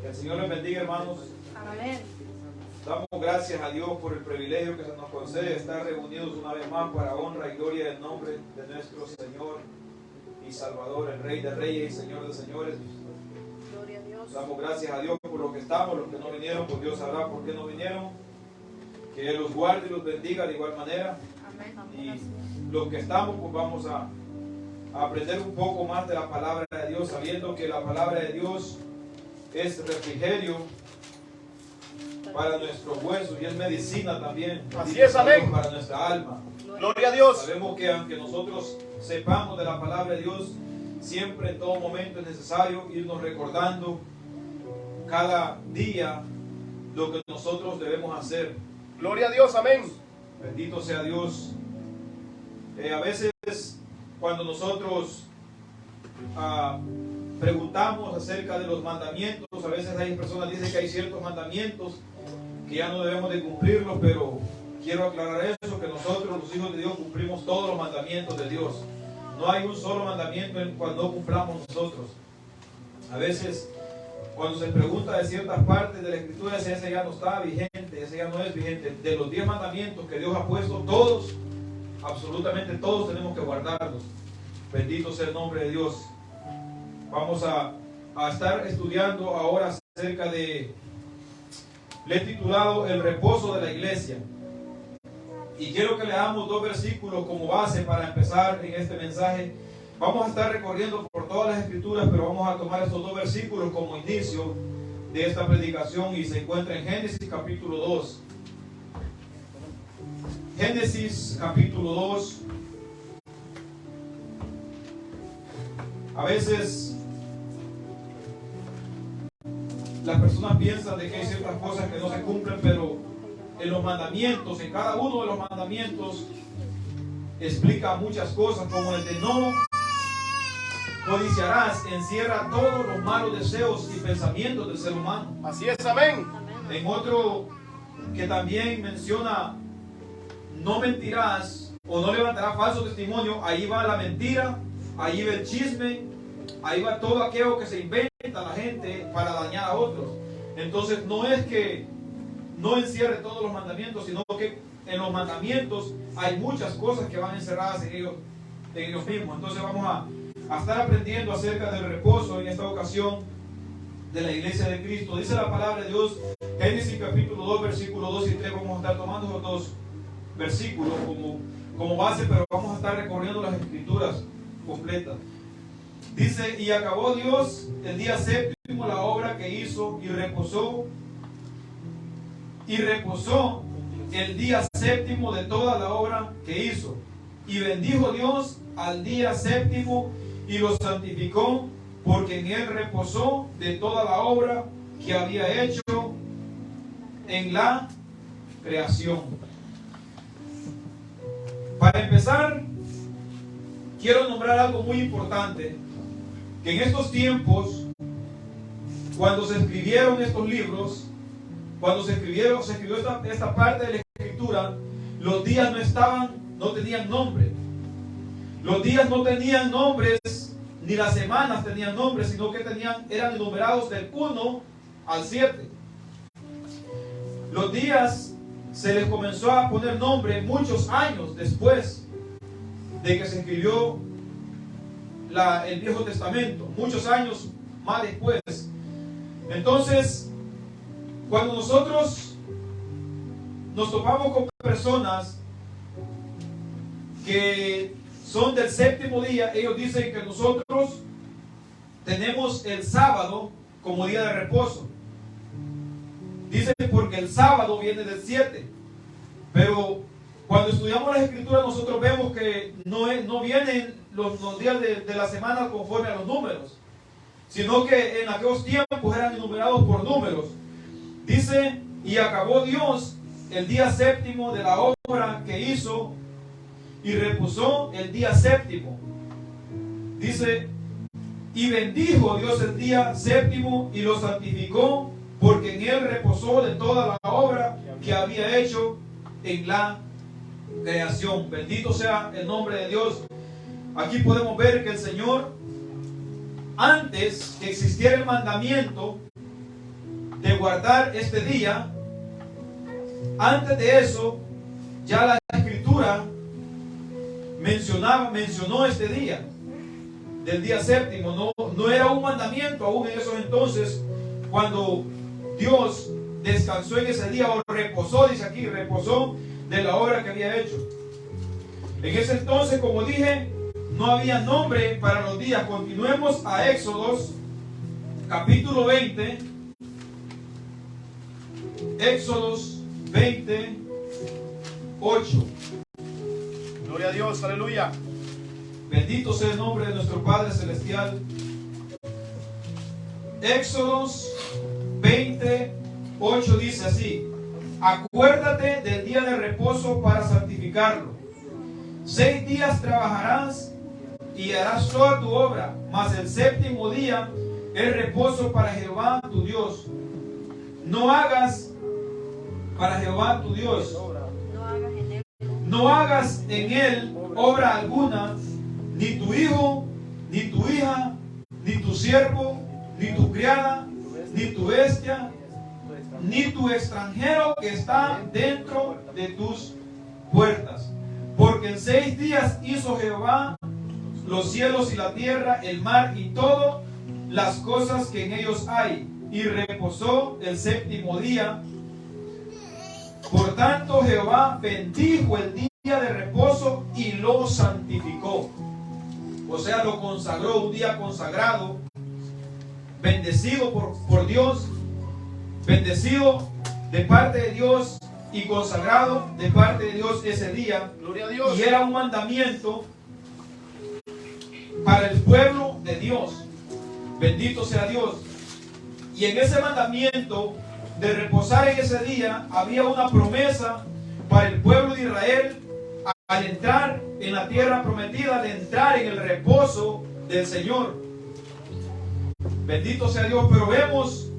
Que el Señor les bendiga, hermanos. Amén. Damos gracias a Dios por el privilegio que se nos concede estar reunidos una vez más para honra y gloria del nombre de nuestro Señor y Salvador, el Rey de Reyes y Señor de Señores. Gloria a Dios. Damos gracias a Dios por los que estamos, los que no vinieron, pues Dios sabrá por qué no vinieron. Que Él los guarde y los bendiga de igual manera. Amén. Y los que estamos, pues vamos a aprender un poco más de la palabra de Dios, sabiendo que la palabra de Dios es refrigerio para nuestros huesos y es medicina también. Así es, amén. Para nuestra alma. Gloria a Dios. Sabemos que aunque nosotros sepamos de la palabra de Dios, siempre en todo momento es necesario irnos recordando cada día lo que nosotros debemos hacer. Gloria a Dios, amén. Bendito sea Dios. A veces cuando nosotros preguntamos acerca de los mandamientos, a veces hay personas que dicen que hay ciertos mandamientos que ya no debemos de cumplirlos, pero quiero aclarar eso, que nosotros los hijos de Dios cumplimos todos los mandamientos de Dios. No hay un solo mandamiento en el cual no cumplamos nosotros. A veces cuando se pregunta de ciertas partes de la Escritura, ese ya no está vigente, ese ya no es vigente. De los 10 mandamientos que Dios ha puesto, todos, absolutamente todos tenemos que guardarlos. Bendito sea el nombre de Dios. Vamos a estar estudiando ahora acerca de, le he titulado El reposo de la iglesia. Y quiero que leamos 2 versículos como base para empezar en este mensaje. Vamos a estar recorriendo por todas las escrituras, pero vamos a tomar estos 2 versículos como inicio de esta predicación y se encuentra en Génesis capítulo 2. Génesis capítulo 2. A veces las personas piensan de que hay ciertas cosas que no se cumplen, pero en los mandamientos, en cada uno de los mandamientos, explica muchas cosas, como el de no codiciarás, encierra todos los malos deseos y pensamientos del ser humano. Así es, amén. En otro que también menciona, no mentirás o no levantarás falso testimonio, ahí va la mentira, ahí va el chisme, ahí va todo aquello que se inventa la gente para dañar a otros. Entonces no es que no encierre todos los mandamientos, sino que en los mandamientos hay muchas cosas que van encerradas en ellos mismos. Entonces vamos a estar aprendiendo acerca del reposo en esta ocasión de la iglesia de Cristo. Dice la palabra de Dios, Génesis capítulo 2, versículos 2 y 3. Vamos a estar tomando los 2 versículos como base, pero vamos a estar recorriendo las escrituras completas. Dice, y acabó Dios el día séptimo la obra que hizo y reposó el día séptimo de toda la obra que hizo. Y bendijo Dios al día séptimo y lo santificó, porque en él reposó de toda la obra que había hecho en la creación. Para empezar, quiero nombrar algo muy importante, que en estos tiempos, cuando se escribieron estos libros, cuando se escribió esta parte de la escritura, los días no tenían nombre. Los días no tenían nombres, ni las semanas tenían nombres, sino que eran enumerados del 1 al 7. Los días se les comenzó a poner nombre muchos años después de que se escribió el Viejo Testamento, muchos años más después. Entonces, cuando nosotros nos topamos con personas que son del séptimo día, ellos dicen que nosotros tenemos el sábado como día de reposo. Dicen porque el sábado viene del 7. Pero cuando estudiamos las escrituras nosotros vemos que no vienen los días de la semana conforme a los números, sino que en aquellos tiempos eran enumerados por números. Dice, y acabó Dios el día séptimo de la obra que hizo y reposó el día séptimo. Dice, y bendijo Dios el día séptimo y lo santificó, porque en él reposó de toda la obra que había hecho en la creación. Bendito sea el nombre de Dios. Aquí podemos ver que el Señor, antes que existiera el mandamiento, de guardar este día, antes de eso, ya la Escritura mencionó este día, del día séptimo. No era un mandamiento aún en esos entonces, cuando Dios descansó en ese día, o reposó, dice aquí, reposó de la obra que había hecho. En ese entonces, como dije, no había nombre para los días. Continuemos a Éxodos, capítulo 20. Éxodos 20, 8. Gloria a Dios, aleluya. Bendito sea el nombre de nuestro Padre Celestial. Éxodos 20, 8 dice así: acuérdate del día de reposo para santificarlo. 6 días trabajarás y harás toda tu obra, mas el séptimo día es reposo para Jehová tu Dios. No hagas para Jehová tu Dios, no hagas en él obra alguna, ni tu hijo, ni tu hija, ni tu siervo, ni tu criada, ni tu bestia, ni tu extranjero que está dentro de tus puertas. Porque en 6 días hizo Jehová los cielos y la tierra, el mar y todas las cosas que en ellos hay, y reposó el séptimo día. Por tanto, Jehová bendijo el día de reposo y lo santificó. O sea, lo consagró, un día consagrado, bendecido por Dios, bendecido de parte de Dios y consagrado de parte de Dios ese día. Gloria a Dios. Y era un mandamiento para el pueblo de Dios. Bendito sea Dios. Y en ese mandamiento de reposar en ese día había una promesa para el pueblo de Israel al entrar en la tierra prometida, de entrar en el reposo del Señor. Bendito sea Dios. Pero vemos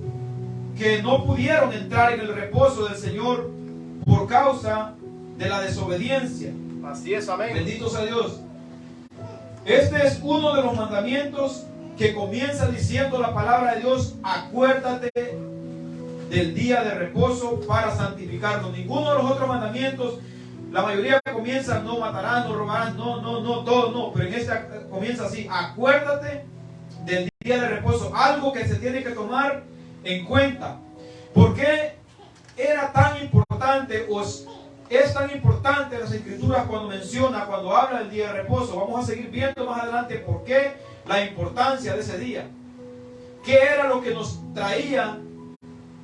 que no pudieron entrar en el reposo del Señor por causa de la desobediencia. Así es, amén. Bendito sea Dios. Este es uno de los mandamientos que comienza diciendo la palabra de Dios: acuérdate del día de reposo para santificarlo. Ninguno de los otros mandamientos, la mayoría comienza: no matarás, no robarás, todo no. Pero en este comienza así: acuérdate del día de reposo. Algo que se tiene que tomar en cuenta. ¿Por qué era tan importante, o es tan importante las Escrituras cuando habla del día de reposo? Vamos a seguir viendo más adelante por qué la importancia de ese día. ¿Qué era lo que nos traía?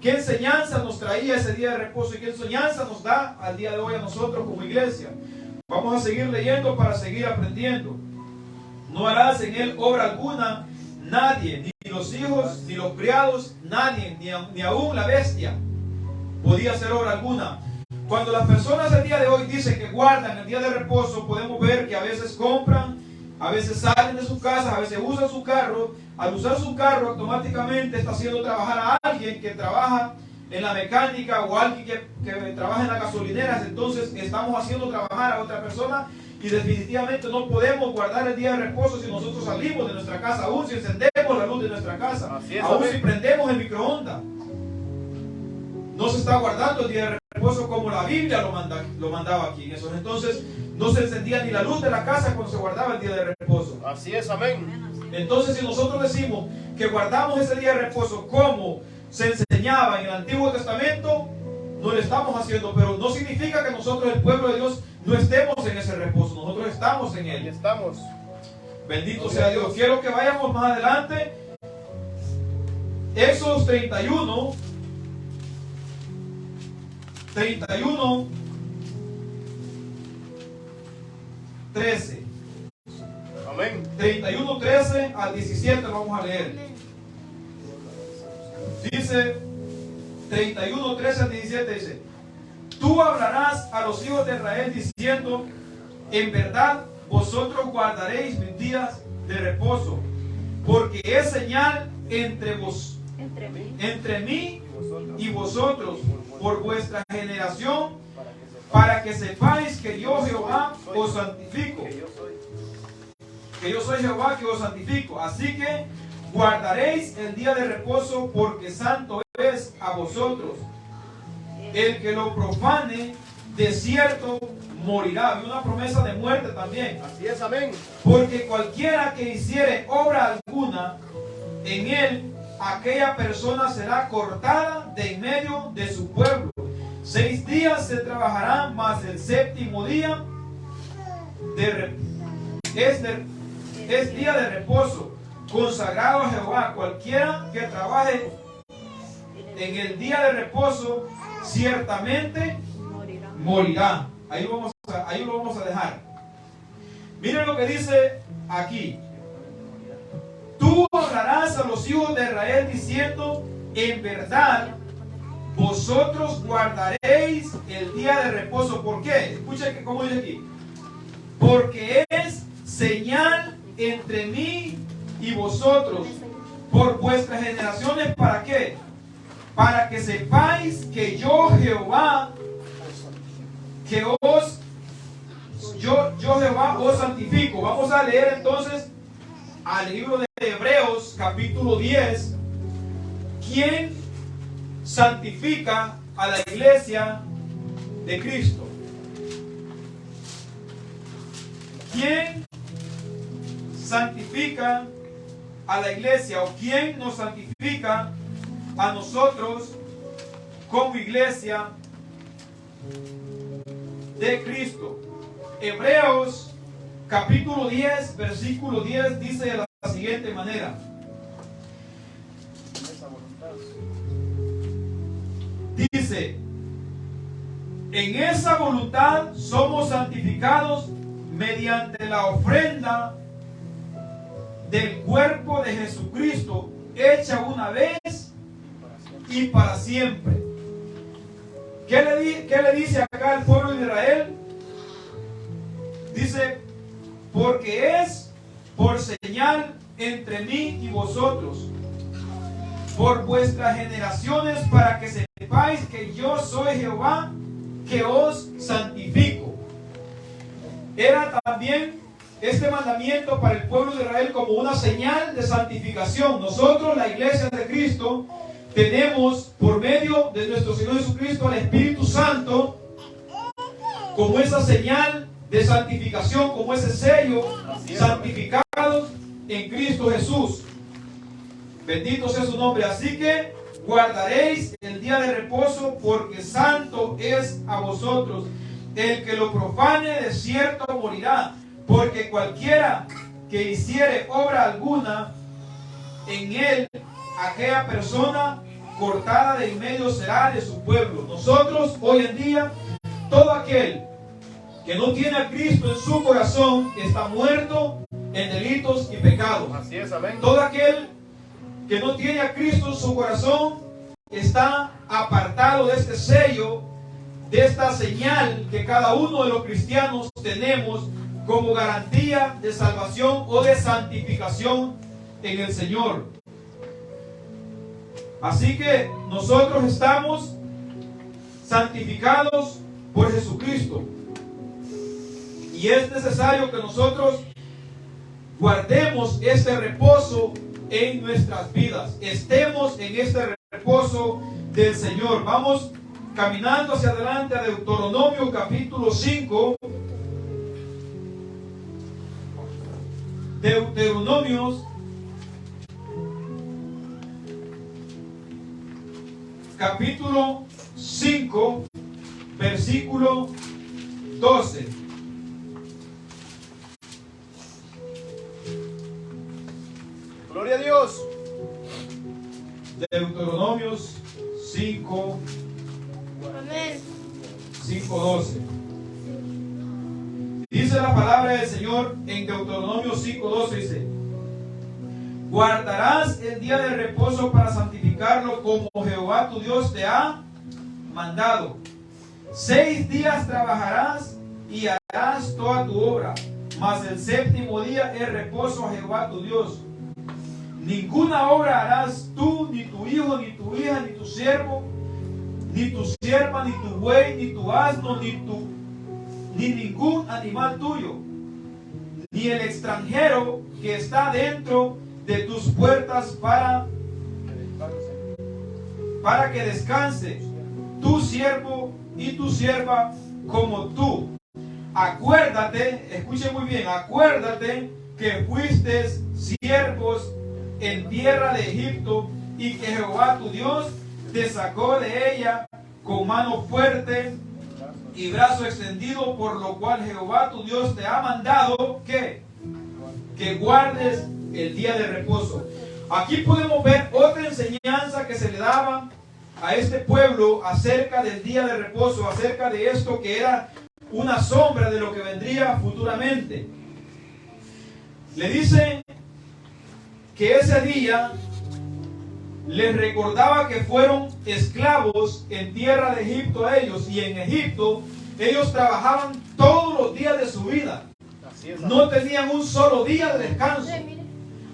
¿Qué enseñanza nos traía ese día de reposo? ¿Y qué enseñanza nos da al día de hoy a nosotros como iglesia? Vamos a seguir leyendo para seguir aprendiendo. No harás en él obra alguna, nadie, ni los hijos, ni los criados, nadie, ni aún la bestia podía hacer obra alguna. Cuando las personas el día de hoy dicen que guardan el día de reposo, podemos ver que a veces compran, a veces salen de sus casas, a veces usan su carro. Al usar su carro, automáticamente está haciendo trabajar a alguien que trabaja en la mecánica, o alguien que trabaja en las gasolineras. Entonces estamos haciendo trabajar a otra persona, y definitivamente no podemos guardar el día de reposo si nosotros salimos de nuestra casa, aún si encendemos la luz de nuestra casa, aún si prendemos el microondas. No se está guardando el día de reposo como la Biblia lo mandaba aquí. En esos entonces no se encendía ni la luz de la casa cuando se guardaba el día de reposo. Así es, amén. Entonces, si nosotros decimos que guardamos ese día de reposo como se enseñaba en el Antiguo Testamento, no lo estamos haciendo. Pero no significa que nosotros, el pueblo de Dios, no estemos en ese reposo. Nosotros estamos en él. Estamos. Bendito sea Dios. Quiero que vayamos más adelante. Éxodo 31, 13. Amén. 31, 13 al 17 lo vamos a leer. Dice 31, 13 al 17, dice: tú hablarás a los hijos de Israel diciendo: en verdad vosotros guardaréis mis días de reposo, porque es señal entre mí y vosotros por vuestra generación, para que sepáis que yo Jehová os santifico, que yo soy Jehová que os santifico. Así que guardaréis el día de reposo, porque santo es a vosotros. El que lo profane, de cierto morirá. Y una promesa de muerte también. Así es, amén. Porque cualquiera que hiciere obra alguna en él, aquella persona será cortada de en medio de su pueblo. 6 días se trabajará, mas el séptimo día es día de reposo, consagrado a Jehová. Cualquiera que trabaje en el día de reposo, ciertamente morirá. Ahí lo vamos a dejar. Miren lo que dice aquí. Tú honrarás a los hijos de Israel diciendo, en verdad, vosotros guardaréis el día de reposo. ¿Por qué? Escuchen cómo dice aquí. Porque es señal entre mí y vosotros por vuestras generaciones. ¿Para qué? Para que sepáis que yo Jehová, yo Jehová os santifico. Vamos a leer entonces al libro de Hebreos capítulo 10. ¿Quién santifica a la iglesia de Cristo? ¿Quién santifica a la iglesia, o quién nos santifica a nosotros como iglesia de Cristo? Hebreos capítulo 10 versículo 10 dice de la siguiente manera. Dice, en esa voluntad somos santificados mediante la ofrenda del cuerpo de Jesucristo, hecha una vez y para siempre. ¿Qué le dice acá al pueblo de Israel? Dice, porque es por señal entre mí y vosotros, por vuestras generaciones, para que sepáis que yo soy Jehová, que os santifico. Era también este mandamiento para el pueblo de Israel como una señal de santificación. Nosotros, la iglesia de Cristo, tenemos por medio de nuestro Señor Jesucristo al Espíritu Santo como esa señal de santificación, como ese sello, santificados en Cristo Jesús. Bendito sea su nombre. Así que guardaréis el día de reposo, porque santo es a vosotros. El que lo profane de cierto morirá, porque cualquiera que hiciere obra alguna en él, aquella persona cortada de en medio será de su pueblo. Nosotros hoy en día, todo aquel que no tiene a Cristo en su corazón está muerto en delitos y pecados. Así es, amén. Todo aquel que no tiene a Cristo en su corazón está apartado de este sello, de esta señal que cada uno de los cristianos tenemos como garantía de salvación o de santificación en el Señor. Así que nosotros estamos santificados por Jesucristo. Y es necesario que nosotros guardemos este reposo en nuestras vidas. Estemos en este reposo del Señor. Vamos caminando hacia adelante a Deuteronomio capítulo 5. Deuteronomios capítulo 5 versículo 12. Gloria a Dios. Deuteronomios 5, 5:12. Dice la palabra del Señor en Deuteronomio 5:12, dice: guardarás el día de reposo para santificarlo, como Jehová tu Dios te ha mandado. 6 días trabajarás y harás toda tu obra, mas el séptimo día es reposo a Jehová tu Dios. Ninguna obra harás tú, ni tu hijo, ni tu hija, ni tu siervo, ni tu sierva, ni tu buey, ni tu asno, ni ningún animal tuyo, ni el extranjero que está dentro de tus puertas para para que descanse tu siervo y tu sierva como tú. Acuérdate, escuche muy bien, acuérdate que fuiste siervos en tierra de Egipto y que Jehová tu Dios te sacó de ella con mano fuerte y brazo extendido, por lo cual Jehová tu Dios te ha mandado que guardes el día de reposo. Aquí podemos ver otra enseñanza que se le daba a este pueblo acerca del día de reposo, acerca de esto que era una sombra de lo que vendría futuramente. Le dice que ese día les recordaba que fueron esclavos en tierra de Egipto a ellos, y en Egipto ellos trabajaban todos los días de su vida. No tenían un solo día de descanso.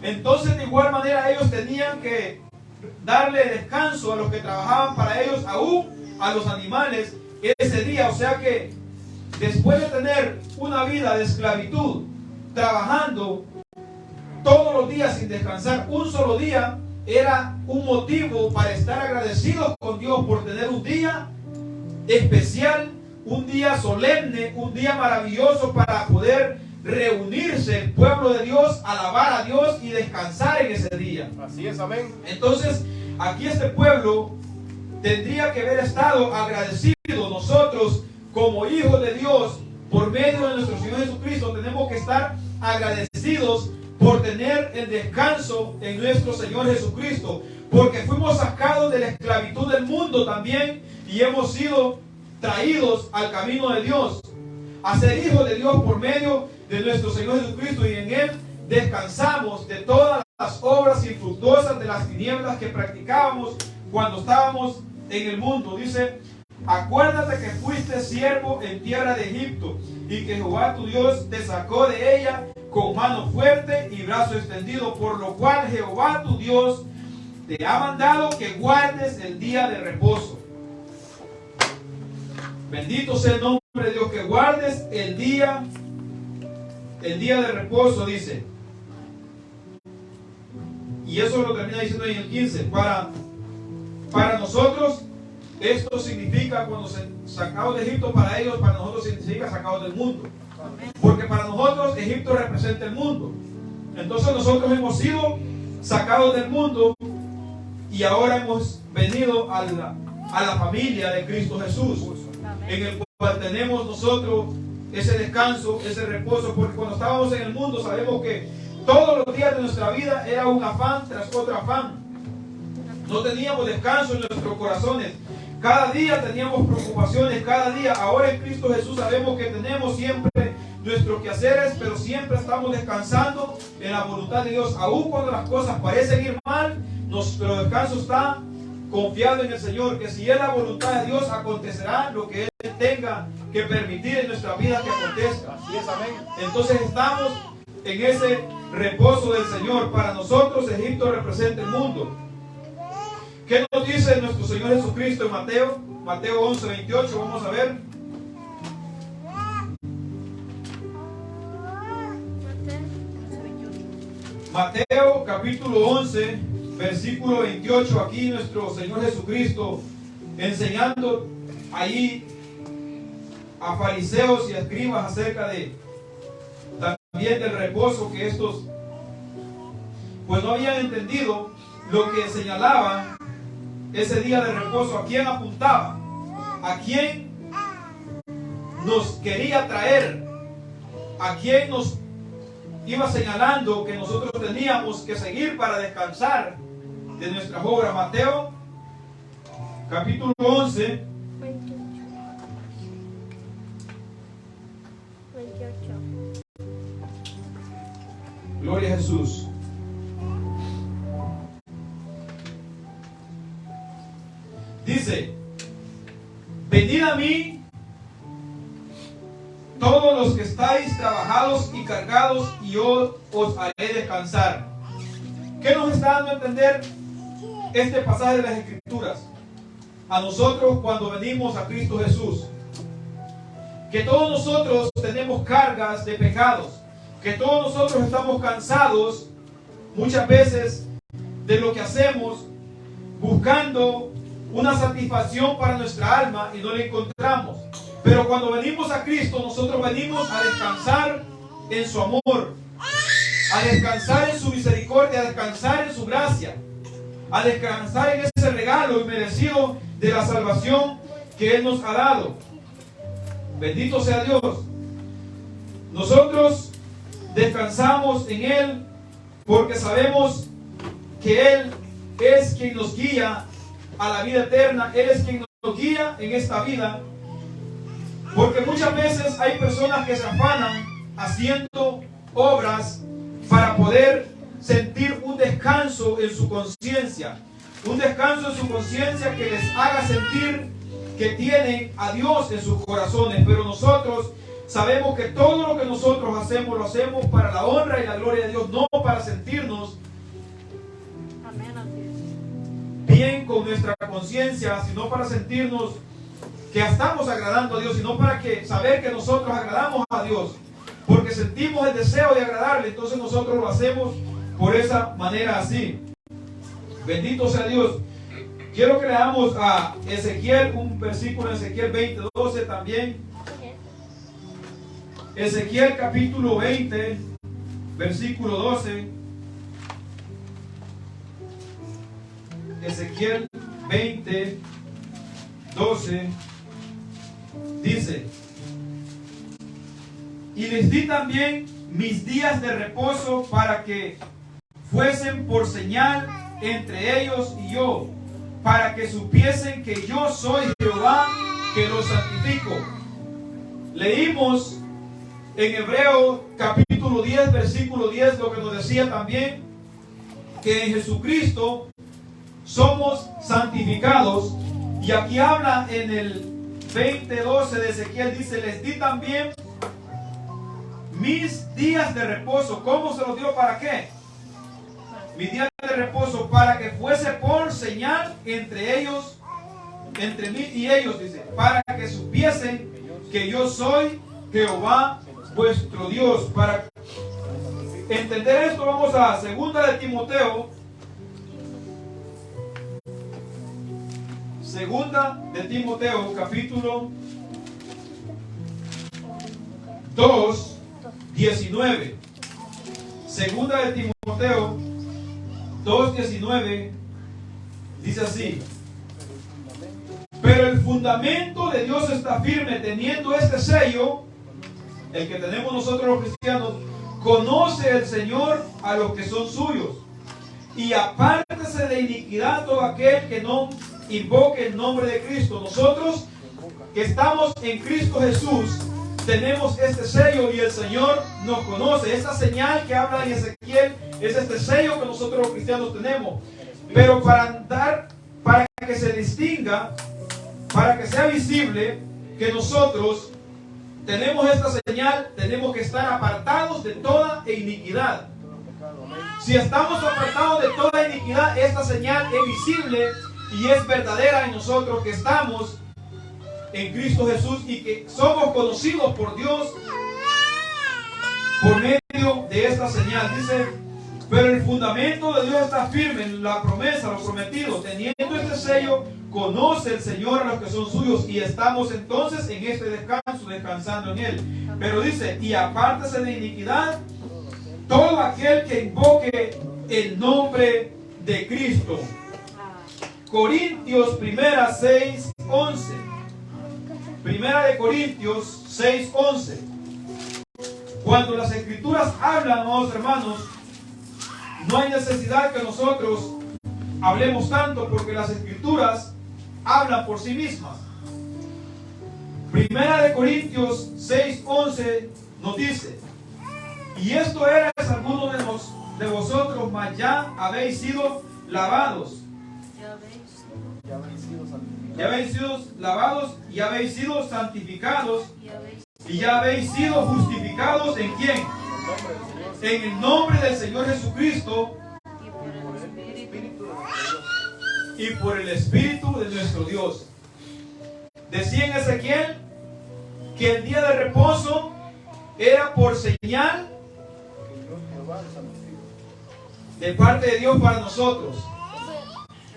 Entonces de igual manera ellos tenían que darle descanso a los que trabajaban para ellos, aún a los animales, ese día. O sea que después de tener una vida de esclavitud, trabajando todos los días sin descansar un solo día, era un motivo para estar agradecidos con Dios por tener un día especial, un día solemne, un día maravilloso para poder reunirse el pueblo de Dios, alabar a Dios y descansar en ese día. Así es, amén. Entonces, aquí este pueblo tendría que haber estado agradecido. Nosotros, como hijos de Dios, por medio de nuestro Señor Jesucristo, tenemos que estar agradecidos por tener el descanso en nuestro Señor Jesucristo, porque fuimos sacados de la esclavitud del mundo también y hemos sido traídos al camino de Dios, a ser hijos de Dios por medio de nuestro Señor Jesucristo, y en Él descansamos de todas las obras infructuosas de las tinieblas que practicábamos cuando estábamos en el mundo. Dice: acuérdate que fuiste siervo en tierra de Egipto y que Jehová tu Dios te sacó de ella con mano fuerte y brazo extendido, por lo cual Jehová tu Dios te ha mandado que guardes el día de reposo. Bendito sea el nombre de Dios, que guardes el día de reposo, dice. Y eso lo termina diciendo en el 15. Para nosotros esto significa, cuando sacados de Egipto, para ellos, para nosotros significa sacados del mundo. Porque para nosotros Egipto representa el mundo. Entonces nosotros hemos sido sacados del mundo y ahora hemos venido a la familia de Cristo Jesús, en el cual tenemos nosotros ese descanso, ese reposo. Porque cuando estábamos en el mundo, sabemos que todos los días de nuestra vida era un afán tras otro afán. No teníamos descanso en nuestros corazones. Cada día teníamos preocupaciones, cada día. Ahora en Cristo Jesús sabemos que tenemos siempre nuestros quehaceres, pero siempre estamos descansando en la voluntad de Dios. Aun cuando las cosas parecen ir mal, nuestro descanso está confiado en el Señor, que si es la voluntad de Dios, acontecerá lo que Él tenga que permitir en nuestra vida que acontezca. Así es, amén. Entonces estamos en ese reposo del Señor. Para nosotros Egipto representa el mundo. ¿Qué nos dice nuestro Señor Jesucristo en Mateo 11, 28? Vamos a ver. Mateo capítulo 11, versículo 28. Aquí nuestro Señor Jesucristo enseñando ahí a fariseos y a escribas acerca de también del reposo, que estos pues no habían entendido lo que señalaba ese día de reposo. ¿A quién apuntaba? ¿A quién nos quería traer? ¿A quién nos iba señalando que nosotros teníamos que seguir para descansar de nuestras obras? Mateo capítulo 11, 28. Gloria a Jesús. Dice: venid a mí todos los que estáis trabajados y cargados, y yo os haré descansar. ¿Qué nos está dando a entender este pasaje de las Escrituras? A nosotros cuando venimos a Cristo Jesús, que todos nosotros tenemos cargas de pecados, que todos nosotros estamos cansados muchas veces de lo que hacemos, buscando una satisfacción para nuestra alma y no la encontramos. Pero cuando venimos a Cristo, nosotros venimos a descansar en su amor, a descansar en su misericordia, a descansar en su gracia, a descansar en ese regalo inmerecido de la salvación que Él nos ha dado. Bendito sea Dios. Nosotros descansamos en Él porque sabemos que Él es quien nos guía a la vida eterna. Él es quien nos guía en esta vida. Porque muchas veces hay personas que se afanan haciendo obras para poder sentir un descanso en su conciencia. Un descanso en su conciencia que les haga sentir que tienen a Dios en sus corazones. Pero nosotros sabemos que todo lo que nosotros hacemos, lo hacemos para la honra y la gloria de Dios, no para sentirnos bien con nuestra conciencia, sino para sentirnos que estamos agradando a Dios, sino para saber que nosotros agradamos a Dios, porque sentimos el deseo de agradarle. Entonces nosotros lo hacemos por esa manera así. Bendito sea Dios. Quiero que leamos a Ezequiel, un versículo en Ezequiel 20:12 también. Ezequiel capítulo 20, versículo 12. Ezequiel 20, 12 dice: y les di también mis días de reposo para que fuesen por señal entre ellos y yo, para que supiesen que yo soy Jehová, que los santifico. Leímos en Hebreo capítulo 10, versículo 10, lo que nos decía también, que en Jesucristo somos santificados. Y aquí habla en el 20:12 de Ezequiel, dice: les di también mis días de reposo. ¿Cómo se los dio? ¿Para qué? Mis días de reposo para que fuese por señal entre ellos, entre mí y ellos, dice, para que supiesen que yo soy Jehová vuestro Dios. Para entender esto, vamos a 2 de Timoteo. 2 de Timoteo, capítulo 2, 19. 2 de Timoteo 2:19 dice así: pero el fundamento de Dios está firme, teniendo este sello, el que tenemos nosotros los cristianos: conoce el Señor a los que son suyos, y apártese de iniquidad todo aquel que no invoque el nombre de Cristo. Nosotros que estamos en Cristo Jesús tenemos este sello, y el Señor nos conoce. Esta señal que habla en Ezequiel es este sello que nosotros los cristianos tenemos. Pero para que se distinga, para que sea visible que nosotros tenemos esta señal, tenemos que estar apartados de toda iniquidad. Si estamos apartados de toda iniquidad, esta señal es visible y es verdadera en nosotros, que estamos en Cristo Jesús y que somos conocidos por Dios por medio de esta señal. Dice: pero el fundamento de Dios está firme, en la promesa, lo prometido. Teniendo este sello, conoce el Señor a los que son suyos, y estamos entonces en este descanso, descansando en Él. Pero dice: y apártese de iniquidad todo aquel que invoque el nombre de Cristo. Corintios 6:11. Primera de Corintios 6:11. Cuando las escrituras hablan, amados hermanos, no hay necesidad que nosotros hablemos tanto, porque las escrituras hablan por sí mismas. Primera de Corintios 6:11 nos dice: y esto erais algunos de vosotros, mas ya habéis sido lavados. Ya habéis sido lavados, y habéis sido santificados, y ya habéis sido justificados. ¿En quién? En el nombre del Señor Jesucristo y por el Espíritu de nuestro Dios. Decía en Ezequiel que el día de reposo era por señal de parte de Dios para nosotros.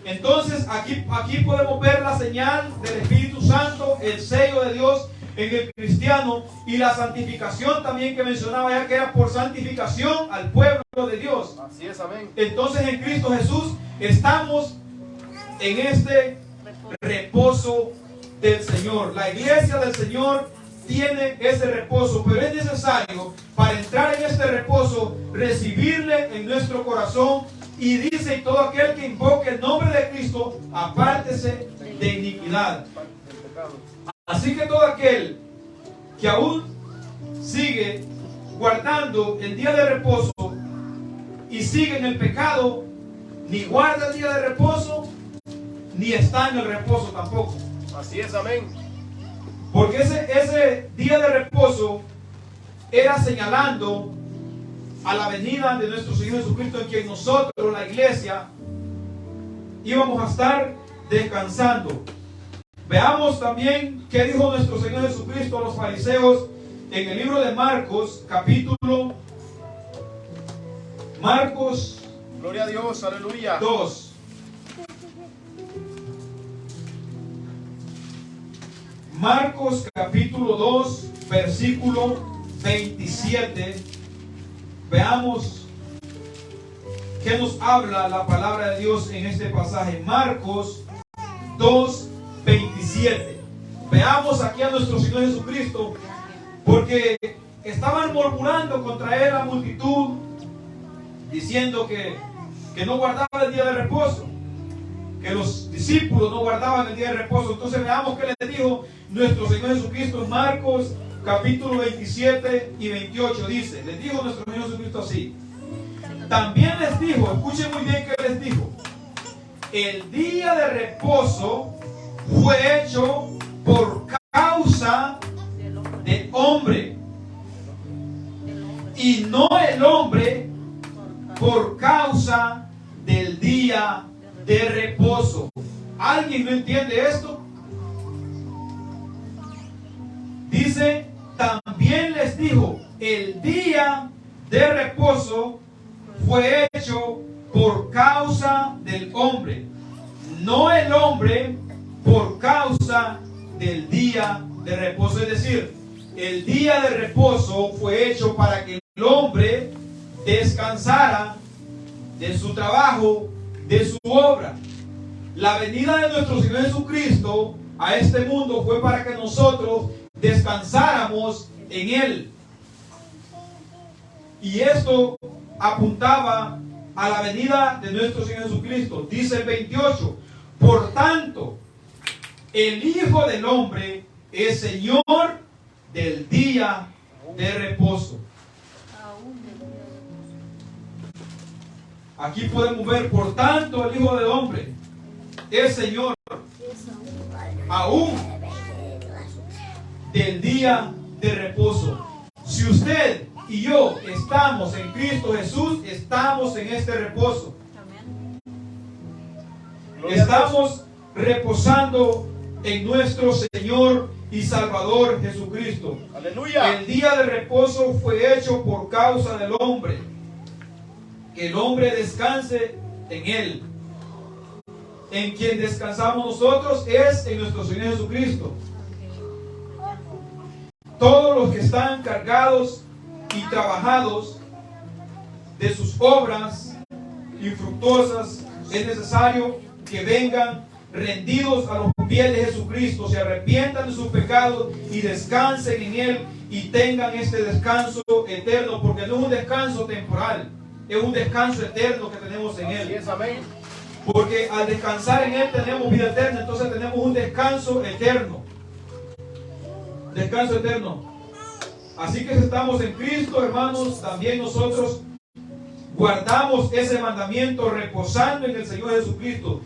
Entonces aquí podemos ver la señal del Espíritu Santo, el sello de Dios en el cristiano y la santificación también que mencionaba ya, que era por santificación al pueblo de Dios. Así es, amén. Entonces en Cristo Jesús estamos en este reposo del Señor. La iglesia del Señor tiene ese reposo, pero es necesario para entrar en este reposo recibirle en nuestro corazón. Y dice: todo aquel que invoque el nombre de Cristo, apártese de iniquidad. Así que todo aquel que aún sigue guardando el día de reposo y sigue en el pecado, ni guarda el día de reposo, ni está en el reposo tampoco. Así es, amén. Porque ese día de reposo era señalando a la venida de nuestro Señor Jesucristo, en quien nosotros, la iglesia, íbamos a estar descansando. Veamos también qué dijo nuestro Señor Jesucristo a los fariseos en el libro de Marcos, capítulo Marcos. Gloria a Dios, aleluya. 2. Marcos capítulo 2, versículo 27. Veamos qué nos habla la palabra de Dios en este pasaje. Marcos 2, 27. Veamos aquí a nuestro Señor Jesucristo, porque estaban murmurando contra él la multitud, diciendo que no guardaba el día de reposo, que los discípulos no guardaban el día de reposo. Entonces veamos qué les dijo nuestro Señor Jesucristo en Marcos capítulo 27 y 28. Dice, les dijo nuestro Señor Jesucristo así: también les dijo, escuchen muy bien qué les dijo, el día de reposo fue hecho por causa del hombre, y no el hombre por causa del día de reposo. ¿Alguien no entiende esto? Dice, también les dijo, el día de reposo fue hecho por causa del hombre, no el hombre por causa del día de reposo. Es decir, el día de reposo fue hecho para que el hombre descansara de su trabajo, de su obra. La venida de nuestro Señor Jesucristo a este mundo fue para que nosotros descansáramos en Él. Y esto apuntaba a la venida de nuestro Señor Jesucristo. Dice el 28, por tanto, el Hijo del Hombre es Señor del día de reposo. Aquí podemos ver, por tanto, el Hijo del Hombre es Señor aún del día de reposo. Si usted y yo estamos en Cristo Jesús, estamos en este reposo. Estamos reposando en nuestro Señor y Salvador Jesucristo. Aleluya. El día de reposo fue hecho por causa del hombre, que el hombre descanse en Él. En quien descansamos nosotros es en nuestro Señor Jesucristo. Todos los que están cargados y trabajados de sus obras infructuosas, es necesario que vengan rendidos a los pies de Jesucristo, se arrepientan de sus pecados y descansen en Él y tengan este descanso eterno, porque no es un descanso temporal, es un descanso eterno que tenemos en Él. Porque al descansar en Él tenemos vida eterna, entonces tenemos un descanso eterno. Descanso eterno. Así que si estamos en Cristo, hermanos, también nosotros guardamos ese mandamiento reposando en el Señor Jesucristo.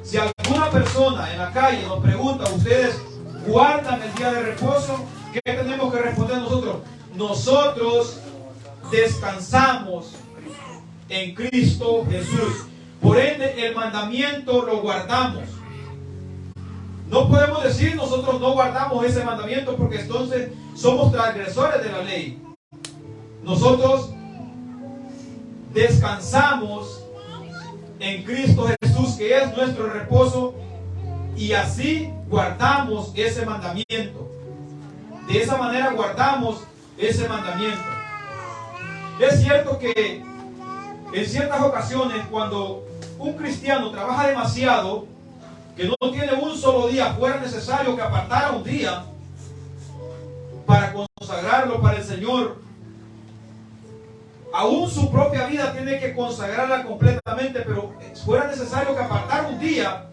Si alguna persona en la calle nos pregunta, ¿ustedes guardan el día de reposo? ¿Qué tenemos que responder nosotros? Nosotros descansamos en Cristo Jesús. Por ende, el mandamiento lo guardamos. No podemos decir nosotros no guardamos ese mandamiento, porque entonces somos transgresores de la ley. Nosotros descansamos en Cristo Jesús, que es nuestro reposo, y así guardamos ese mandamiento. De esa manera guardamos ese mandamiento. Es cierto que en ciertas ocasiones, cuando un cristiano trabaja demasiado, que no tiene un solo día, fuera necesario que apartara un día para consagrarlo para el Señor, aún su propia vida tiene que consagrarla completamente, pero fuera necesario que apartara un día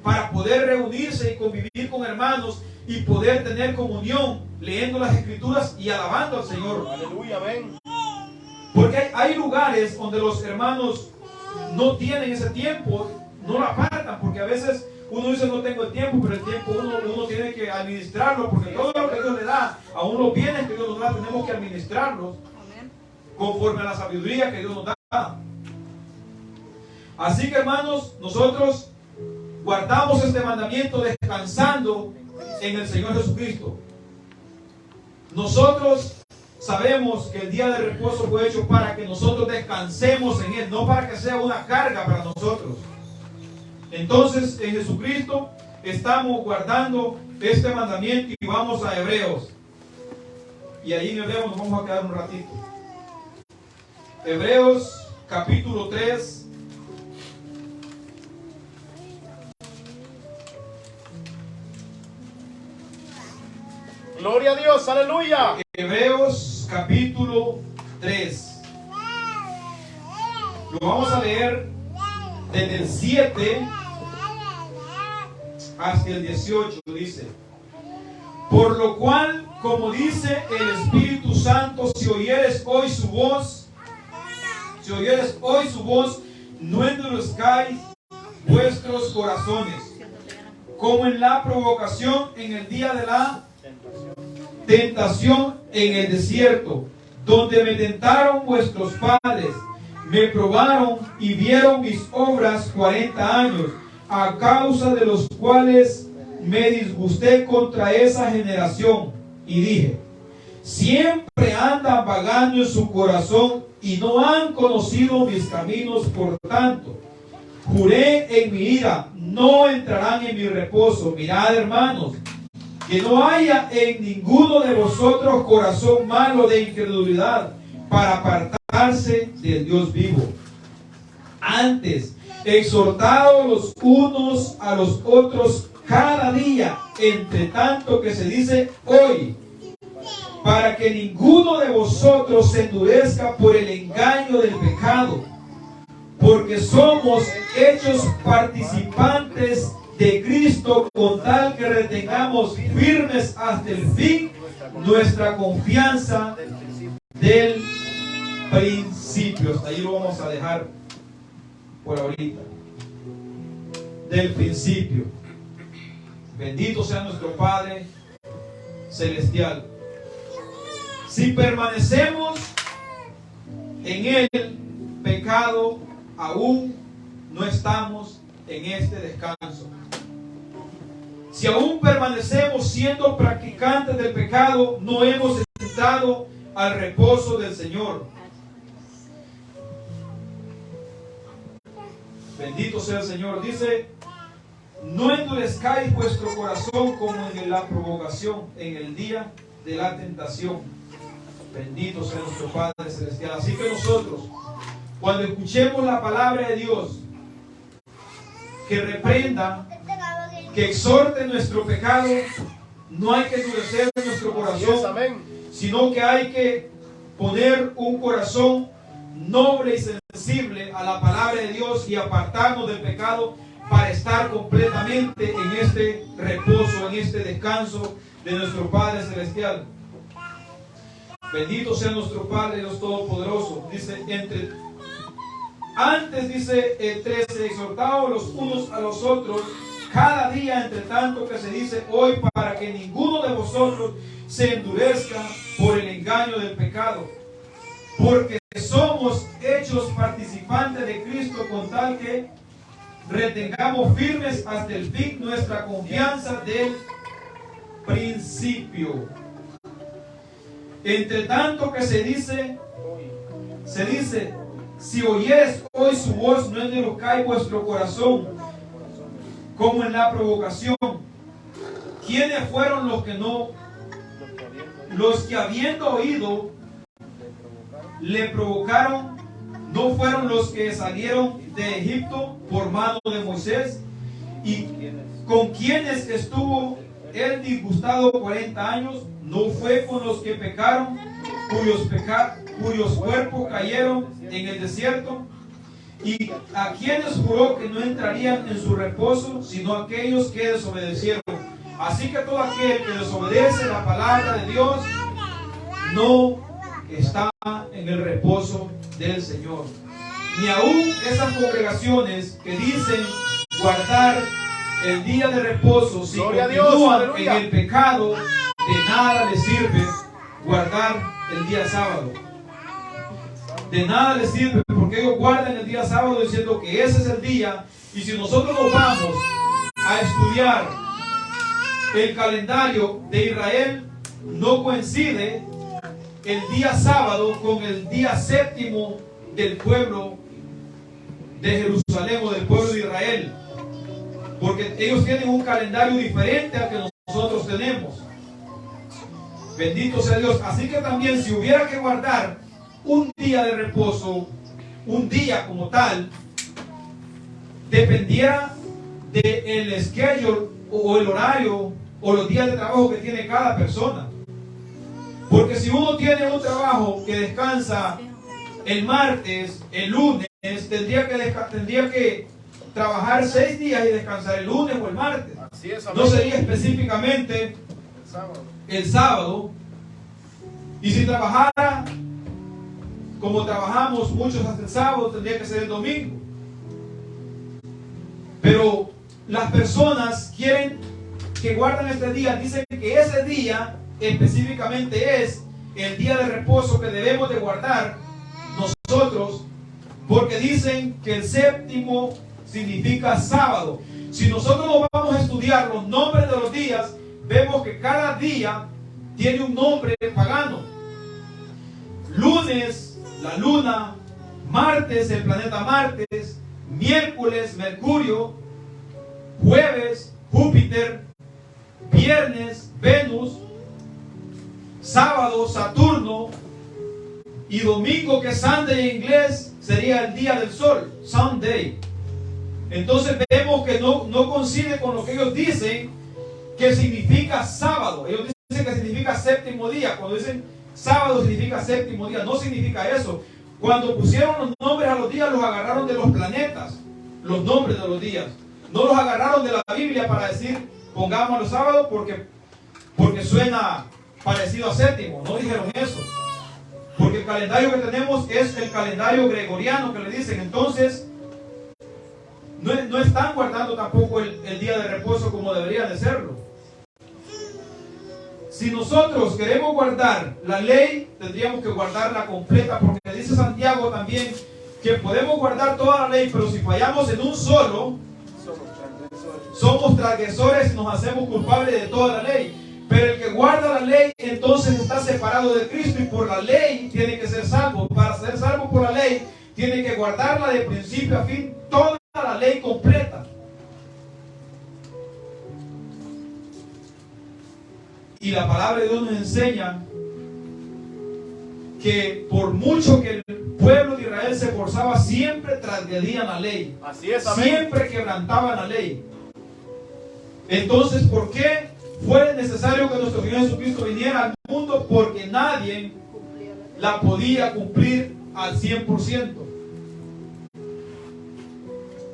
para poder reunirse y convivir con hermanos y poder tener comunión, leyendo las Escrituras y alabando al Señor. Aleluya, amén. Porque hay lugares donde los hermanos no tienen ese tiempo, no lo apartan, porque a veces uno dice no tengo el tiempo, pero el tiempo uno tiene que administrarlo, porque todo lo que Dios le da, aún los bienes que Dios nos da, tenemos que administrarlos conforme a la sabiduría que Dios nos da. Así que, hermanos, nosotros guardamos este mandamiento descansando en el Señor Jesucristo. Nosotros sabemos que el día de reposo fue hecho para que nosotros descansemos en Él, no para que sea una carga para nosotros. Entonces, en Jesucristo estamos guardando este mandamiento y vamos a Hebreos. Y ahí en Hebreos nos vamos a quedar un ratito. Hebreos capítulo 3. Gloria a Dios, aleluya. Hebreos capítulo 3. Lo vamos a leer desde el 7 hasta el 18. Dice: por lo cual, como dice el Espíritu Santo, si oyeres hoy su voz, no endurezcáis vuestros corazones, como en la provocación en el día de la tentación en el desierto, donde me tentaron vuestros padres, me probaron y vieron mis obras 40 años, a causa de los cuales me disgusté contra esa generación, y dije: siempre andan vagando en su corazón y no han conocido mis caminos. Por tanto, juré en mi ira, no entrarán en mi reposo. Mirad, hermanos, que no haya en ninguno de vosotros corazón malo de incredulidad para apartarse del Dios vivo. Antes, exhortados los unos a los otros cada día, entre tanto que se dice hoy, para que ninguno de vosotros se endurezca por el engaño del pecado, porque somos hechos participantes de Cristo, con tal que retengamos firmes hasta el fin nuestra confianza del principio. Hasta ahí lo vamos a dejar por ahorita. Del principio. Bendito sea nuestro Padre Celestial. Si permanecemos en el pecado, aún no estamos en este descanso. Si aún permanecemos siendo practicantes del pecado, no hemos entrado al reposo del Señor. Bendito sea el Señor. Dice: no endurezcáis vuestro corazón como en la provocación, en el día de la tentación. Bendito sea nuestro Padre Celestial. Así que nosotros, cuando escuchemos la palabra de Dios, que reprenda, que exhorte nuestro pecado, no hay que endurecer nuestro corazón, sino que hay que poner un corazón noble y sensible a la palabra de Dios y apartarnos del pecado para estar completamente en este reposo, en este descanso de nuestro Padre Celestial. Bendito sea nuestro Padre Dios Todopoderoso. Dice, antes dice el 13, exhortados los unos a los otros cada día, entre tanto que se dice hoy, para que ninguno de vosotros se endurezca por el engaño del pecado, porque somos hechos participantes de Cristo, con tal que retengamos firmes hasta el fin nuestra confianza del principio. Entre tanto que se dice si oyeres hoy su voz, no endurezcáis vuestro corazón, como en la provocación. ¿Quiénes fueron los que habiendo oído, le provocaron? ¿No fueron los que salieron de Egipto por mano de Moisés? ¿Y con quienes estuvo él disgustado 40 años? ¿No fue con los que pecaron, cuyos cuerpos cayeron en el desierto? ¿Y a quienes juró que no entrarían en su reposo, sino aquellos que desobedecieron? Así que todo aquel que desobedece la palabra de Dios no está en el reposo del Señor. Ni aún esas congregaciones que dicen guardar el día de reposo, si continúan en el pecado, de nada les sirve guardar el día sábado. De nada les sirve, porque ellos guardan el día sábado diciendo que ese es el día. Y si nosotros nos vamos a estudiar el calendario de Israel, no coincide el día sábado con el día séptimo del pueblo de Jerusalén o del pueblo de Israel, porque ellos tienen un calendario diferente al que nosotros tenemos. Bendito sea Dios. Así que también, si hubiera que guardar un día de reposo, un día como tal, dependiera del schedule o el horario o los días de trabajo que tiene cada persona. Porque si uno tiene un trabajo que descansa el martes, el lunes, tendría que trabajar 6 días y descansar el lunes o el martes. No sería específicamente el sábado. Y si trabajara como trabajamos muchos hasta el sábado, tendría que ser el domingo. Pero las personas quieren que guardan este día, dicen que ese día específicamente es el día de reposo que debemos de guardar nosotros, porque dicen que el séptimo significa sábado. Si nosotros nos vamos a estudiar los nombres de los días, vemos que cada día tiene un nombre pagano. Lunes, la luna; martes, el planeta Martes; miércoles, Mercurio; jueves, Júpiter; viernes, Venus; sábado, Saturno; y domingo, que es Sunday en inglés, sería el día del sol, Sunday. Entonces vemos que no coincide con lo que ellos dicen que significa sábado. Ellos dicen que significa séptimo día. Cuando dicen sábado significa séptimo día, no significa eso. Cuando pusieron los nombres a los días, los agarraron de los planetas, los nombres de los días. No los agarraron de la Biblia para decir pongamos los sábados porque suena parecido a séptimo. No dijeron eso, porque el calendario que tenemos es el calendario gregoriano que le dicen. Entonces no están guardando tampoco el día de reposo como deberían de serlo. Si nosotros queremos guardar la ley, tendríamos que guardarla completa, porque dice Santiago también que podemos guardar toda la ley, pero si fallamos en un solo, somos transgresores y nos hacemos culpables de toda la ley. Pero el que guarda la ley, entonces está separado de Cristo, y por la ley tiene que ser salvo. Para ser salvo por la ley, tiene que guardarla de principio a fin, toda la ley completa. Y la palabra de Dios nos enseña que por mucho que el pueblo de Israel se esforzaba, siempre transgredían la ley. Así es, amén. Siempre quebrantaban la ley. Entonces, ¿por qué fue necesario que nuestro Señor Jesucristo viniera al mundo? Porque nadie la podía cumplir al 100%.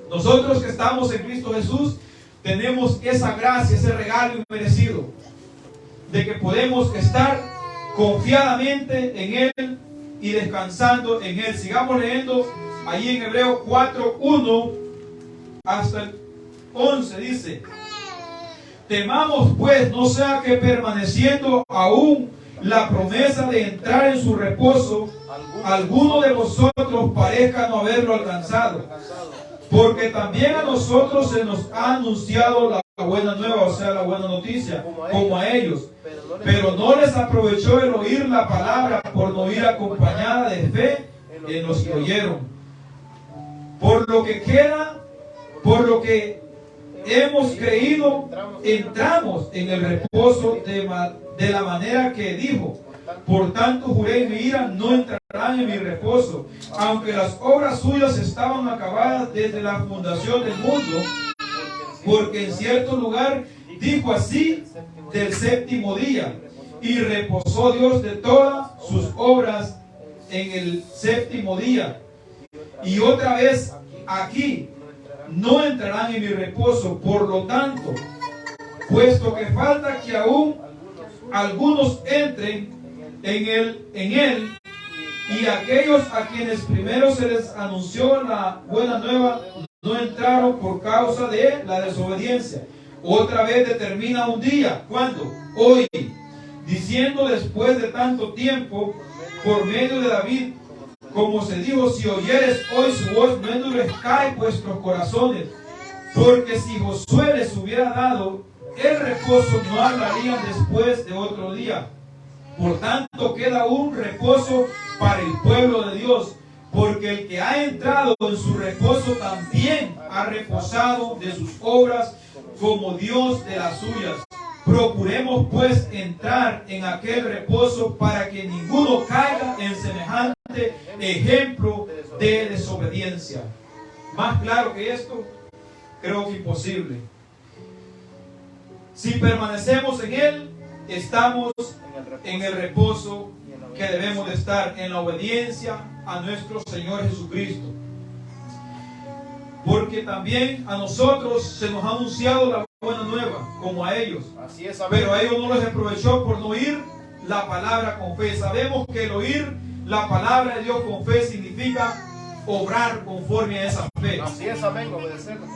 Nosotros que estamos en Cristo Jesús tenemos esa gracia, ese regalo inmerecido, de que podemos estar confiadamente en Él y descansando en Él. Sigamos leyendo ahí en Hebreos 4:1 hasta el 11. Dice: temamos pues, no sea que permaneciendo aún la promesa de entrar en su reposo, alguno de vosotros parezca no haberlo alcanzado. Porque también a nosotros se nos ha anunciado la buena nueva, o sea, la buena noticia, como a ellos. Pero no les aprovechó el oír la palabra por no ir acompañada de fe en los que oyeron. Por lo que queda, por lo que hemos creído, entramos en el reposo de la manera que dijo. Por tanto juré en mi ira, no entrarán en mi reposo, aunque las obras suyas estaban acabadas desde la fundación del mundo, porque en cierto lugar dijo así del séptimo día, y reposó Dios de todas sus obras en el séptimo día. Y otra vez aquí, no entrarán en mi reposo. Por lo tanto, puesto que falta que aún algunos entren en él, y aquellos a quienes primero se les anunció la buena nueva no entraron por causa de la desobediencia. Otra vez determina un día, ¿cuándo? Hoy, diciendo después de tanto tiempo, por medio de David, como se dijo, si oyeres hoy su voz, no endurezcáis vuestros corazones, porque si Josué les hubiera dado el reposo, no hablarían después de otro día. Por tanto, queda un reposo para el pueblo de Dios, porque el que ha entrado en su reposo también ha reposado de sus obras como Dios de las suyas. Procuremos pues entrar en aquel reposo para que ninguno caiga en semejante ejemplo de desobediencia. Más claro que esto, creo que imposible. Si permanecemos en él, estamos en el reposo que debemos de estar, en la obediencia a nuestro Señor Jesucristo. Porque también a nosotros se nos ha anunciado la buena nueva, como a ellos. Así es, amén. Pero a ellos no les aprovechó por no oír la palabra con fe. Sabemos que el oír la palabra de Dios con fe significa obrar conforme a esa fe. Así es, amén, obedecerla.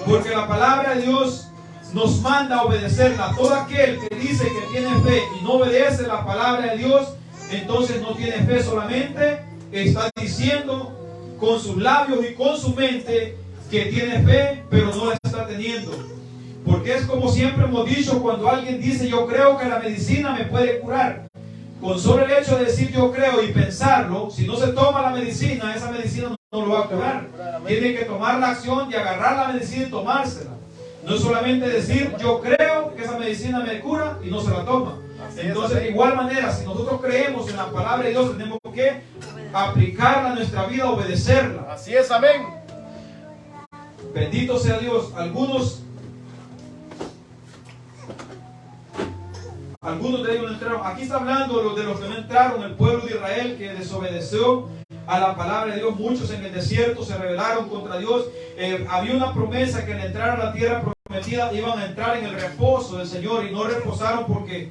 Porque la palabra de Dios nos manda a obedecerla. Todo aquel que dice que tiene fe y no obedece la palabra de Dios, entonces no tiene fe, solamente está diciendo con sus labios y con su mente que tiene fe, pero no la está teniendo. Porque es como siempre hemos dicho, cuando alguien dice yo creo que la medicina me puede curar, con solo el hecho de decir yo creo y pensarlo, si no se toma la medicina, esa medicina no lo va a curar. Tiene que tomar la acción de agarrar la medicina y tomársela. No es solamente decir yo creo que esa medicina me cura y no se la toma. Entonces, de igual manera, si nosotros creemos en la palabra de Dios, tenemos que aplicarla a nuestra vida, obedecerla. Así es, amén. Bendito sea Dios. Algunos de ellos no entraron. Aquí está hablando de los que no entraron, el pueblo de Israel que desobedeció a la palabra de Dios. Muchos en el desierto se rebelaron contra Dios. Había una promesa que al entrar a la tierra prometida iban a entrar en el reposo del Señor, y no reposaron porque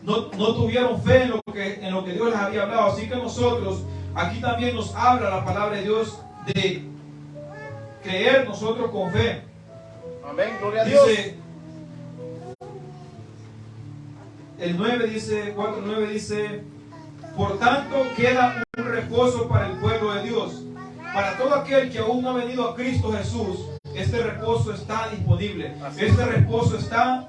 no tuvieron fe en lo que Dios les había hablado. Así que nosotros, aquí también nos habla la palabra de Dios de creer nosotros con fe. Amén, gloria a Dios. Dice el 9 dice, 4:9 dice, por tanto queda un reposo para el pueblo de Dios. Para todo aquel que aún no ha venido a Cristo Jesús, este reposo está disponible. Este reposo está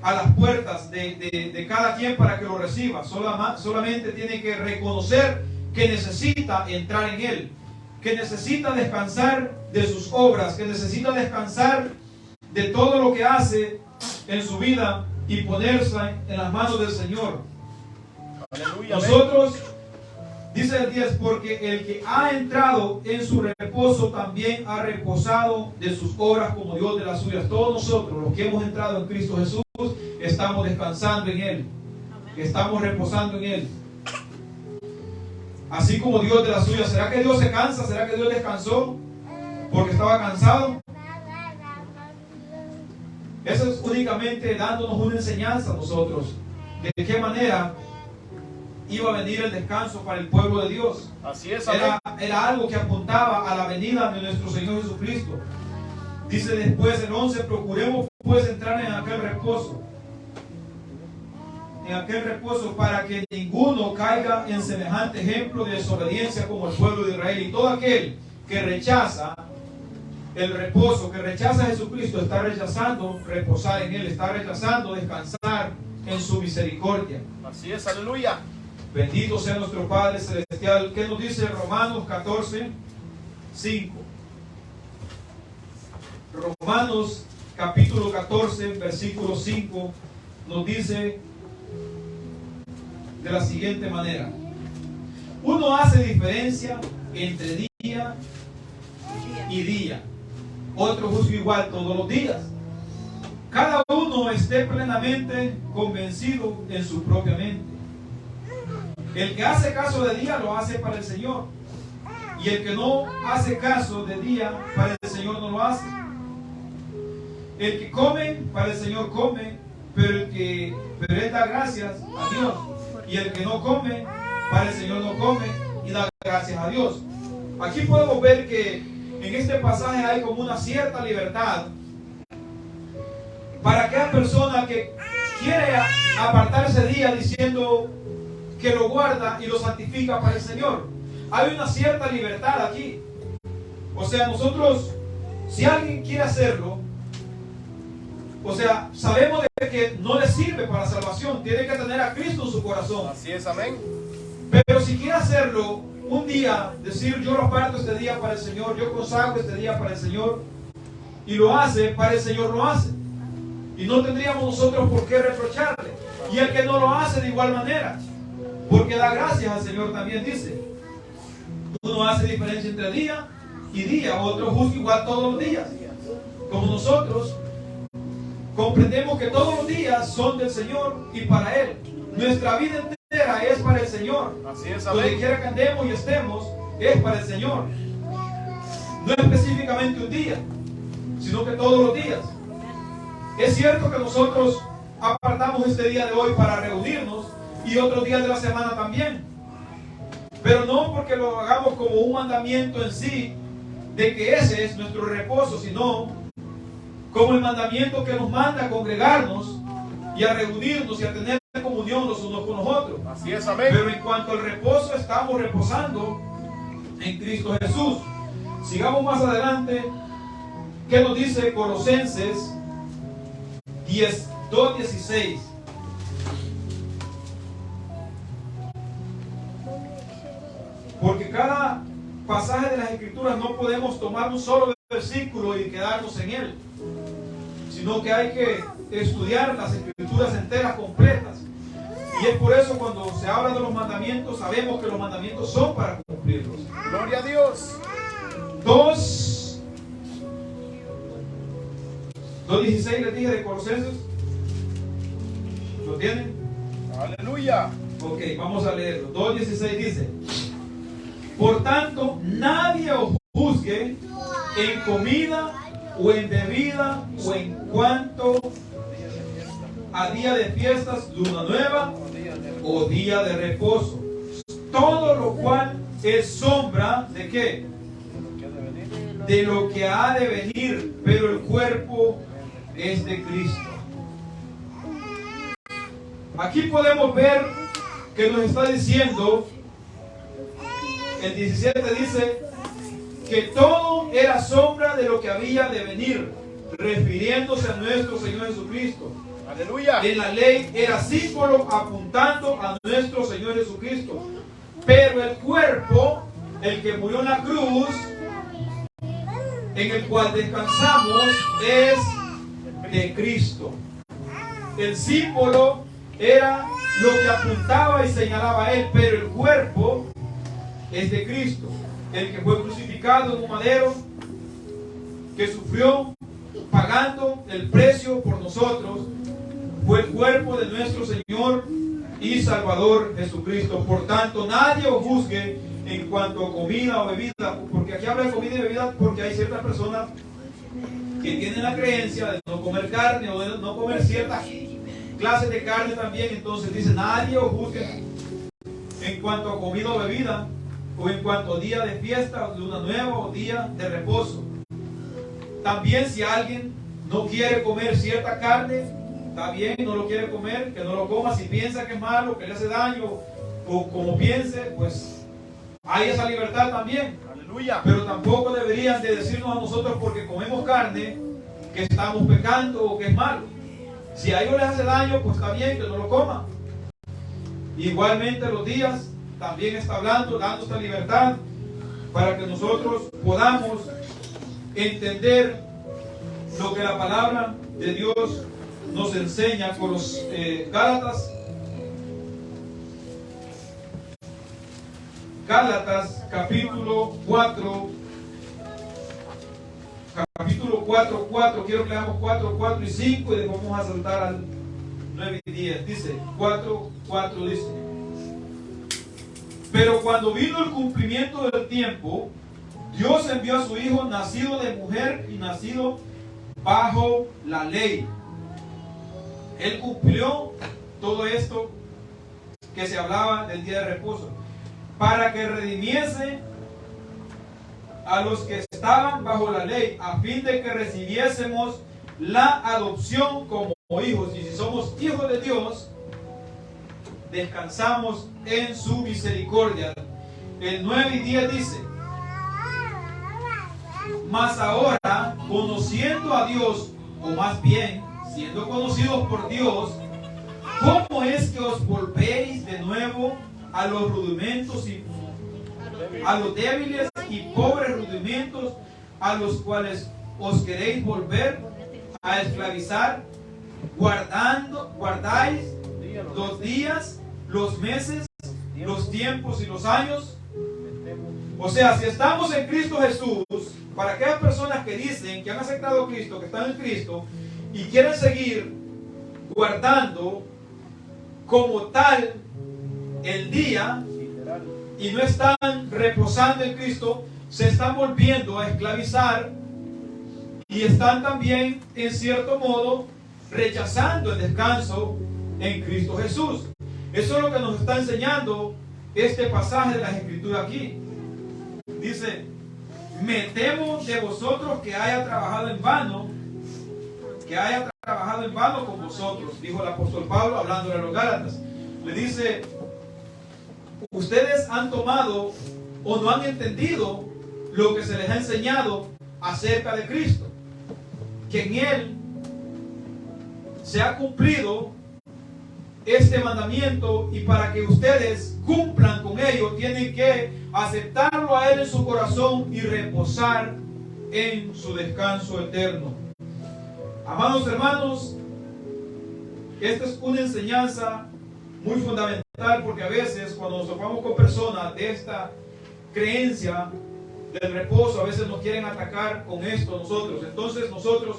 a las puertas de cada quien para que lo reciba. Solamente tiene que reconocer que necesita entrar en él, que necesita descansar de sus obras, que necesita descansar de todo lo que hace en su vida y ponerse en las manos del Señor. Aleluya, Nosotros, dice el 10, porque el que ha entrado en su reposo también ha reposado de sus obras como Dios de las suyas. Todos nosotros, los que hemos entrado en Cristo Jesús, estamos descansando en Él. Estamos reposando en Él. Así como Dios de las suyas. ¿Será que Dios se cansa? ¿Será que Dios descansó porque estaba cansado? Eso es únicamente dándonos una enseñanza a nosotros. ¿De qué manera iba a venir el descanso para el pueblo de Dios? Así es, Era algo que apuntaba a la venida de nuestro Señor Jesucristo. Dice después el 11, procuremos pues entrar en aquel reposo. En aquel reposo para que ninguno caiga en semejante ejemplo de desobediencia como el pueblo de Israel. Y todo aquel que rechaza el reposo, que rechaza a Jesucristo, está rechazando reposar en Él, está rechazando descansar en su misericordia. Así es, aleluya. Bendito sea nuestro Padre Celestial. ¿Qué nos dice Romanos 14, 5. Romanos capítulo 14, versículo 5 nos dice de la siguiente manera: uno hace diferencia entre día y día, otro juzga igual todos los días. Cada uno esté plenamente convencido en su propia mente. El que hace caso de día lo hace para el Señor, y el que no hace caso de día para el Señor no lo hace. El que come para el Señor come, pero él da gracias a Dios. Y el que no come para el Señor no come y da gracias a Dios. Aquí podemos ver que en este pasaje hay como una cierta libertad para aquella persona que quiere apartar ese día diciendo que lo guarda y lo santifica para el Señor. Hay una cierta libertad aquí. O sea, nosotros, si alguien quiere hacerlo, o sea, sabemos de que no le sirve para la salvación. Tiene que tener a Cristo en su corazón. Así es, amén. Pero si quiere hacerlo un día, decir yo lo aparto este día para el Señor, yo consagro este día para el Señor, y lo hace, para el Señor lo hace. Y no tendríamos nosotros por qué reprocharle. Y el que no lo hace de igual manera, porque da gracias al Señor también, dice. Uno hace diferencia entre día y día, otro juzga igual todos los días. Como nosotros comprendemos que todos los días son del Señor y para Él. Nuestra vida entera es para el Señor. Así es, Donde amén. quiera que andemos y estemos, es para el Señor. No específicamente un día, sino que todos los días. Es cierto que nosotros apartamos este día de hoy para reunirnos y otros días de la semana también. Pero no porque lo hagamos como un mandamiento en sí, de que ese es nuestro reposo, sino como el mandamiento que nos manda a congregarnos y a reunirnos y a tener comunión los unos con los otros. Así es, amén. Pero en cuanto al reposo, estamos reposando en Cristo Jesús. Sigamos más adelante. ¿Qué nos dice Colosenses 2:16? Porque cada pasaje de las Escrituras no podemos tomar un solo versículo y quedarnos en él, sino que hay que estudiar las Escrituras enteras, completas. Y es por eso cuando se habla de los mandamientos, sabemos que los mandamientos son para cumplirlos. Gloria a Dios. 2:16 les dije de Colosenses. ¿Lo tienen? Aleluya. Ok, vamos a leerlo. 2:16 dice: por tanto, nadie os juzgue en comida o en bebida o en cuanto a día de fiestas, luna nueva o día de reposo. Todo lo cual es sombra de ¿qué? De lo que ha de venir, pero el cuerpo es de Cristo. Aquí podemos ver que nos está diciendo, el 17 dice que todo era sombra de lo que había de venir, refiriéndose a nuestro Señor Jesucristo. Aleluya. En la ley era símbolo apuntando a nuestro Señor Jesucristo. Pero el cuerpo, el que murió en la cruz, en el cual descansamos, es de Cristo. El símbolo era lo que apuntaba y señalaba a Él, pero el cuerpo es de Cristo, el que fue crucificado en un madero, que sufrió pagando el precio por nosotros, fue el cuerpo de nuestro Señor y Salvador Jesucristo. Por tanto, nadie os juzgue en cuanto a comida o bebida, porque aquí habla de comida y bebida porque hay ciertas personas que tienen la creencia de no comer carne o de no comer ciertas clases de carne también. Entonces dice, nadie os juzgue en cuanto a comida o bebida, o en cuanto a día de fiesta, luna nueva o día de reposo. También si alguien no quiere comer cierta carne, está bien, no lo quiere comer, que no lo coma. Si piensa que es malo, que le hace daño, o como piense, pues hay esa libertad también. Aleluya. Pero tampoco deberían de decirnos a nosotros porque comemos carne que estamos pecando o que es malo. Si a ellos les hace daño, pues está bien que no lo coman. Igualmente los días también está hablando, dando esta libertad para que nosotros podamos entender lo que la palabra de Dios nos enseña con los Gálatas. Gálatas capítulo 4, quiero que leamos 4, 4 y 5 y después vamos a saltar al 9 y 10. Dice 4, dice: pero cuando vino el cumplimiento del tiempo, Dios envió a su Hijo, nacido de mujer y nacido bajo la ley. Él cumplió todo esto que se hablaba del día de reposo, para que redimiese a los que estaban bajo la ley, a fin de que recibiésemos la adopción como hijos. Y si somos hijos de Dios, descansamos en su misericordia. El 9 y 10 dice: mas ahora, conociendo a Dios, o más bien, siendo conocidos por Dios, ¿cómo es que os volvéis de nuevo a los rudimentos y a los débiles y pobres rudimentos a los cuales os queréis volver a esclavizar? Guardáis los días, los meses, los tiempos y los años. O sea, si estamos en Cristo Jesús, para aquellas personas que dicen que han aceptado a Cristo, que están en Cristo y quieren seguir guardando como tal el día y no están reposando en Cristo, se están volviendo a esclavizar y están también, en cierto modo, rechazando el descanso en Cristo Jesús. Eso es lo que nos está enseñando este pasaje de las Escrituras aquí. Dice: me temo de vosotros que haya trabajado en vano, con vosotros, dijo el apóstol Pablo hablando a los Gálatas. Le dice: ustedes han tomado o no han entendido lo que se les ha enseñado acerca de Cristo, que en Él se ha cumplido este mandamiento, y para que ustedes cumplan con ello tienen que aceptarlo a Él en su corazón y reposar en su descanso eterno. Amados hermanos, esta es una enseñanza muy fundamental, porque a veces cuando nos topamos con personas de esta creencia del reposo, a veces nos quieren atacar con esto nosotros. Entonces nosotros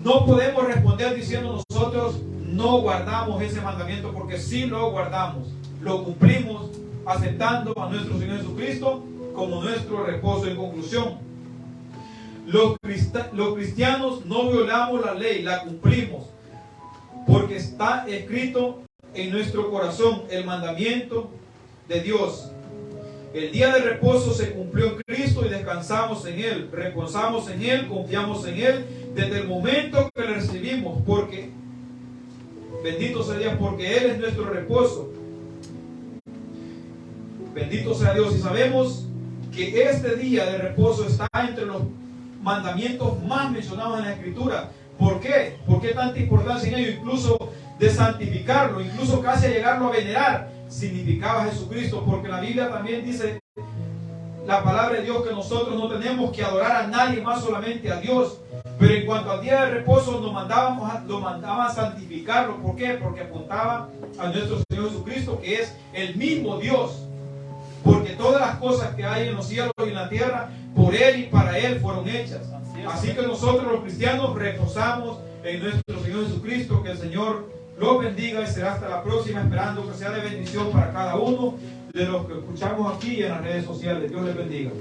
no podemos responder diciendo nosotros no guardamos ese mandamiento, porque sí lo guardamos, lo cumplimos aceptando a nuestro Señor Jesucristo como nuestro reposo. En conclusión, los cristianos no violamos la ley, la cumplimos, porque está escrito en nuestro corazón el mandamiento de Dios. El día de reposo se cumplió en Cristo y descansamos en Él, reposamos en Él, confiamos en Él desde el momento que le recibimos, porque bendito sea Dios, porque Él es nuestro reposo. Bendito sea Dios. Y sabemos que este día de reposo está entre los mandamientos más mencionados en la Escritura. ¿Por qué? ¿Por qué tanta importancia en ello? Incluso de santificarlo, incluso casi a llegarlo a venerar, significaba Jesucristo, porque la Biblia también dice, la palabra de Dios, que nosotros no tenemos que adorar a nadie más, solamente a Dios. Pero en cuanto al día de reposo lo mandaba a santificarlo. ¿Por qué? Porque apuntaba a nuestro Señor Jesucristo, que es el mismo Dios. Porque todas las cosas que hay en los cielos y en la tierra, por Él y para Él fueron hechas. Así que nosotros los cristianos reposamos en nuestro Señor Jesucristo. Que el Señor los bendiga y será hasta la próxima, esperando que sea de bendición para cada uno de los que escuchamos aquí y en las redes sociales. Dios les bendiga.